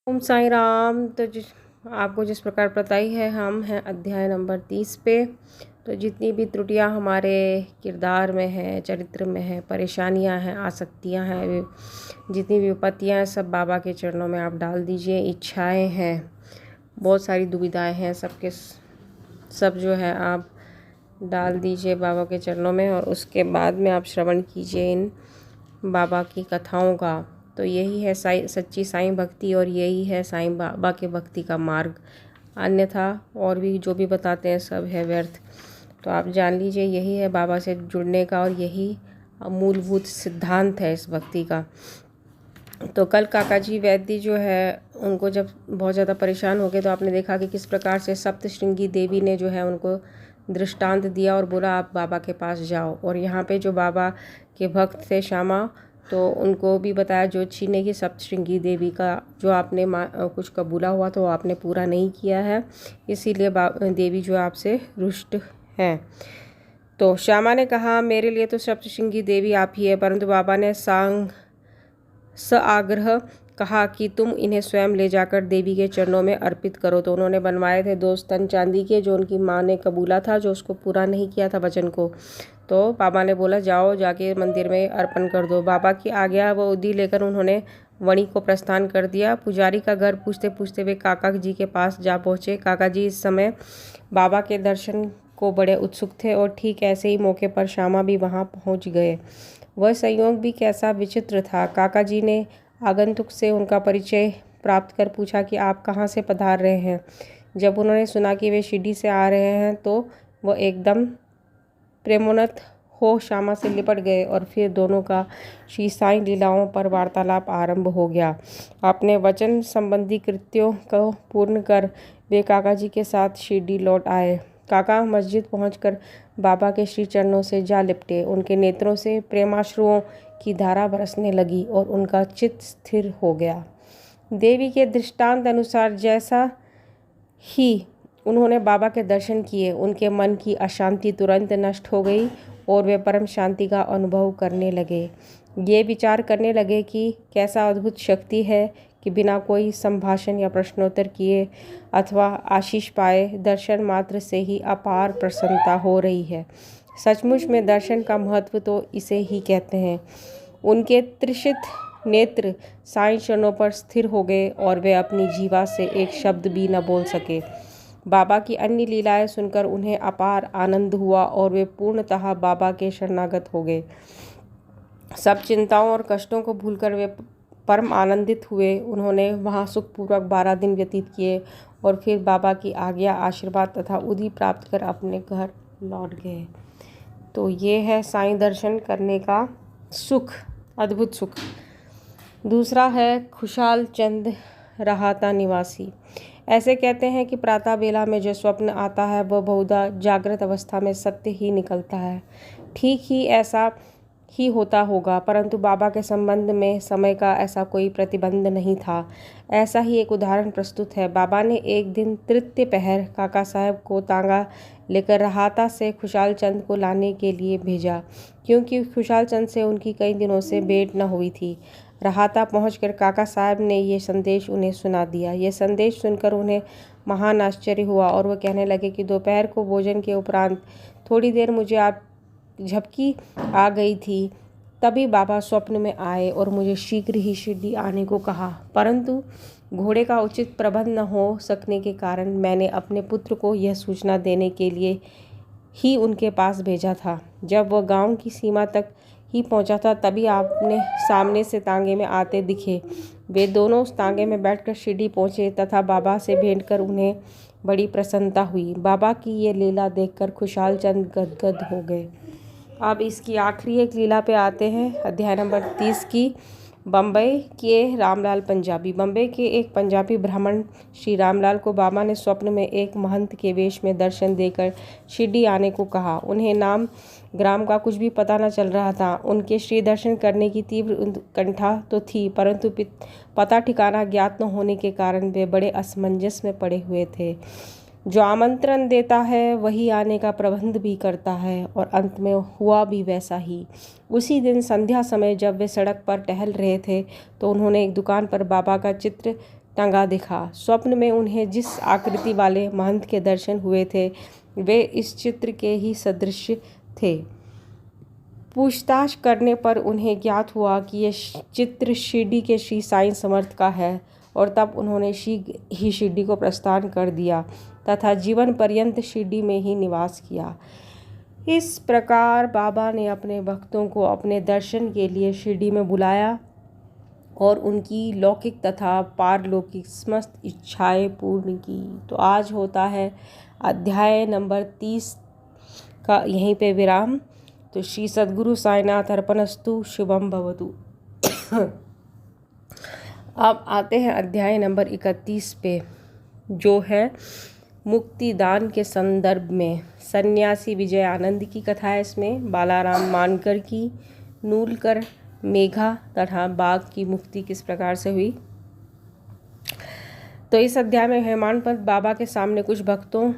ओम साई राम। तो आपको जिस प्रकार पता ही है, हम हैं अध्याय नंबर 30 पे। तो जितनी भी त्रुटियां हमारे किरदार में हैं, चरित्र में हैं, परेशानियां हैं, आसक्तियां हैं, जितनी भी विपत्तियां हैं, सब बाबा के चरणों में आप डाल दीजिए। इच्छाएं हैं, बहुत सारी दुविधाएं हैं, सब जो है आप डाल दीजिए बाबा के चरणों में। और उसके बाद में आप श्रवण कीजिए इन बाबा की कथाओं का। तो यही है सच्ची साईं भक्ति, और यही है साईं बाबा के भक्ति का मार्ग। अन्यथा और भी जो भी बताते हैं सब है व्यर्थ। तो आप जान लीजिए यही है बाबा से जुड़ने का, और यही मूलभूत सिद्धांत है इस भक्ति का। तो कल काका जी वैद्य जो है, उनको जब बहुत ज़्यादा परेशान हो गए, तो आपने देखा कि किस प्रकार से सप्तश्रृंगी देवी ने जो है उनको दृष्टांत दिया और बोला आप बाबा के पास जाओ। और यहाँ पे जो बाबा के भक्त थे श्यामा, तो उनको भी बताया जो छीने की सप्तश्रृंगी देवी का जो आपने कुछ कबूला हुआ तो आपने पूरा नहीं किया है, इसीलिए देवी जो आपसे रुष्ट हैं। तो श्यामा ने कहा मेरे लिए तो सप्तश्रृंगी देवी आप ही है, परंतु बाबा ने आग्रह कहा कि तुम इन्हें स्वयं ले जाकर देवी के चरणों में अर्पित करो। तो उन्होंने बनवाए थे 2 स्तन चांदी के, जो उनकी माँ ने कबूला था, जो उसको पूरा नहीं किया था वचन को। तो बाबा ने बोला जाओ जाके मंदिर में अर्पण कर दो। बाबा की आज्ञा व उदी लेकर उन्होंने वणी को प्रस्थान कर दिया। पुजारी का घर पूछते पूछते वे काका जी के पास जा पहुँचे। काका जी इस समय बाबा के दर्शन को बड़े उत्सुक थे, और ठीक ऐसे ही मौके पर श्यामा भी वहाँ पहुँच गए। वह संयोग भी कैसा विचित्र था। काका जी ने आगंतुक से उनका परिचय प्राप्त कर पूछा कि आप कहाँ से पधार रहे हैं। जब उन्होंने सुना कि वे शिरडी से आ रहे हैं, तो वह एकदम प्रेमोन्नत हो श्यामा से लिपट गए, और फिर दोनों का श्री साईं लीलाओं पर वार्तालाप आरंभ हो गया। अपने वचन संबंधी कृत्यों को पूर्ण कर वे काका जी के साथ शिरडी लौट आए। काका मस्जिद पहुंचकर बाबा के श्री चरणों से जा लिपटे। उनके नेत्रों से प्रेमाश्रुओं की धारा बरसने लगी और उनका चित्त स्थिर हो गया। देवी के दृष्टांत अनुसार जैसा ही उन्होंने बाबा के दर्शन किए, उनके मन की अशांति तुरंत नष्ट हो गई और वे परम शांति का अनुभव करने लगे। ये विचार करने लगे कि कैसा अद्भुत शक्ति है कि बिना कोई संभाषण या प्रश्नोत्तर किए अथवा आशीष पाए दर्शन मात्र से ही अपार प्रसन्नता हो रही है। सचमुच में दर्शन का महत्व तो इसे ही कहते हैं। उनके त्रिषित नेत्र साईं चरणों पर स्थिर हो गए और वे अपनी जीवा से एक शब्द भी न बोल सके। बाबा की अन्य लीलाएं सुनकर उन्हें अपार आनंद हुआ और वे पूर्णतः बाबा के शरणागत हो गए। सब चिंताओं और कष्टों को भूलकर वे परम आनंदित हुए। उन्होंने वहाँ सुखपूर्वक 12 दिन व्यतीत किए और फिर बाबा की आज्ञा, आशीर्वाद तथा उदी प्राप्त कर अपने घर लौट गए। तो ये है साईं दर्शन करने का सुख, अद्भुत सुख। दूसरा है खुशाल चंद रहाता निवासी। ऐसे कहते हैं कि प्रातः बेला में जो स्वप्न आता है वह बहुधा जागृत अवस्था में सत्य ही निकलता है। ठीक ही ऐसा ही होता होगा, परंतु बाबा के संबंध में समय का ऐसा कोई प्रतिबंध नहीं था। ऐसा ही एक उदाहरण प्रस्तुत है। बाबा ने एक दिन तृतीय पहर काका साहब को तांगा लेकर रहाता से खुशाल चंद को लाने के लिए भेजा, क्योंकि खुशाल चंद से उनकी कई दिनों से भेंट न हुई थी। रहाता पहुंचकर काका साहब ने ये संदेश उन्हें सुना दिया। ये संदेश सुनकर उन्हें महान आश्चर्य हुआ और वह कहने लगे कि दोपहर को भोजन के उपरांत थोड़ी देर मुझे आप झपकी आ गई थी। तभी बाबा स्वप्न में आए और मुझे शीघ्र ही शिरडी आने को कहा, परंतु घोड़े का उचित प्रबंध न हो सकने के कारण मैंने अपने पुत्र को यह सूचना देने के लिए ही उनके पास भेजा था। जब वह गांव की सीमा तक ही पहुंचा था, तभी आपने सामने से तांगे में आते दिखे। वे दोनों उस तांगे में बैठकर शिरडी पहुंचे तथा बाबा से भेंट कर उन्हें बड़ी प्रसन्नता हुई। बाबा की ये लीला देखकर खुशाल चंद गदगद हो गए। अब इसकी आखिरी एक लीला पे आते हैं, अध्याय नंबर 30 की। बम्बई के रामलाल पंजाबी। बम्बई के एक पंजाबी ब्राह्मण श्री रामलाल को बाबा ने स्वप्न में एक महंत के वेश में दर्शन देकर शिरडी आने को कहा। उन्हें नाम ग्राम का कुछ भी पता न चल रहा था। उनके श्री दर्शन करने की तीव्र उत्कंठा तो थी, परंतु पता ठिकाना ज्ञात न होने के कारण वे बड़े असमंजस में पड़े हुए थे। जो आमंत्रण देता है वही आने का प्रबंध भी करता है, और अंत में हुआ भी वैसा ही। उसी दिन संध्या समय जब वे सड़क पर टहल रहे थे, तो उन्होंने एक दुकान पर बाबा का चित्र टंगा दिखा। स्वप्न में उन्हें जिस आकृति वाले महंत के दर्शन हुए थे वे इस चित्र के ही सदृश थे। पूछताछ करने पर उन्हें ज्ञात हुआ कि यह चित्र शिरडी के श्री साईं समर्थ का है और तब उन्होंने ही शिरडी को प्रस्थान कर दिया तथा जीवन पर्यंत शिरडी में ही निवास किया। इस प्रकार बाबा ने अपने भक्तों को अपने दर्शन के लिए शिरडी में बुलाया और उनकी लौकिक तथा पारलौकिक समस्त इच्छाएं पूर्ण की। तो आज होता है अध्याय नंबर 30 का यहीं पे विराम। तो श्री सद्गुरु साईनाथ अर्पणस्तु, शुभम भवतु। अब आते हैं अध्याय नंबर 31 पे, जो है मुक्तिदान के संदर्भ में। सन्यासी विजय आनंद की कथा है इसमें। बालाराम मानकर की, नूलकर, मेघा तथा बाघ की मुक्ति किस प्रकार से हुई। तो इस अध्याय में हेमाडपंत बाबा के सामने कुछ भक्तों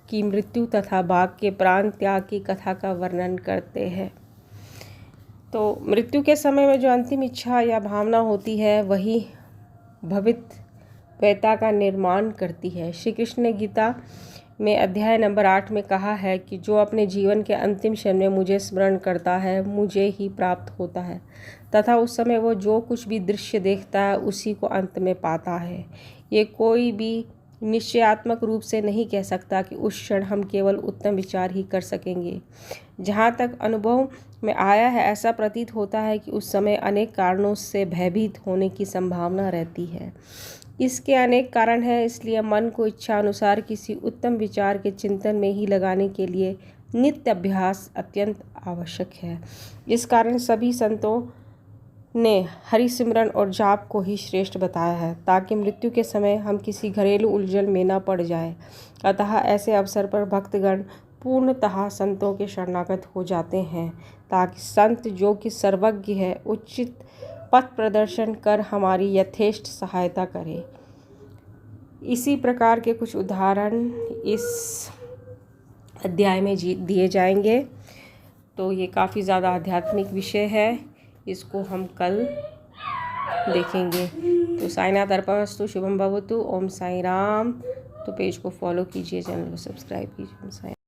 की मृत्यु तथा बाघ के प्राण त्याग की कथा का वर्णन करते हैं। तो मृत्यु के समय में जो अंतिम इच्छा या भावना होती है वही भविष्यवेता का निर्माण करती है। श्री कृष्ण ने गीता में अध्याय नंबर 8 में कहा है कि जो अपने जीवन के अंतिम क्षण में मुझे स्मरण करता है मुझे ही प्राप्त होता है तथा उस समय वो जो कुछ भी दृश्य देखता है उसी को अंत में पाता है। ये कोई भी निश्चयात्मक रूप से नहीं कह सकता कि उस क्षण हम केवल उत्तम विचार ही कर सकेंगे। जहाँ तक अनुभव में आया है ऐसा प्रतीत होता है कि उस समय अनेक कारणों से भयभीत होने की संभावना रहती है। इसके अनेक कारण हैं, इसलिए मन को इच्छा अनुसार किसी उत्तम विचार के चिंतन में ही लगाने के लिए नित्य अभ्यास अत्यंत आवश्यक है। इस कारण सभी संतों ने हरिसिमरन और जाप को ही श्रेष्ठ बताया है ताकि मृत्यु के समय हम किसी घरेलू उलझन में न पड़ जाए। अतः ऐसे अवसर पर भक्तगण पूर्णतः संतों के शरणागत हो जाते हैं ताकि संत जो कि सर्वज्ञ है उचित पथ प्रदर्शन कर हमारी यथेष्ट सहायता करे। इसी प्रकार के कुछ उदाहरण इस अध्याय में दिए जाएंगे। तो ये काफ़ी ज़्यादा आध्यात्मिक विषय है, इसको हम कल देखेंगे। तो साईनाथ अर्पणमस्तु, शुभम भवतु, ओम साई राम। तो पेज को फॉलो कीजिए, चैनल को सब्सक्राइब कीजिए। ओम साई।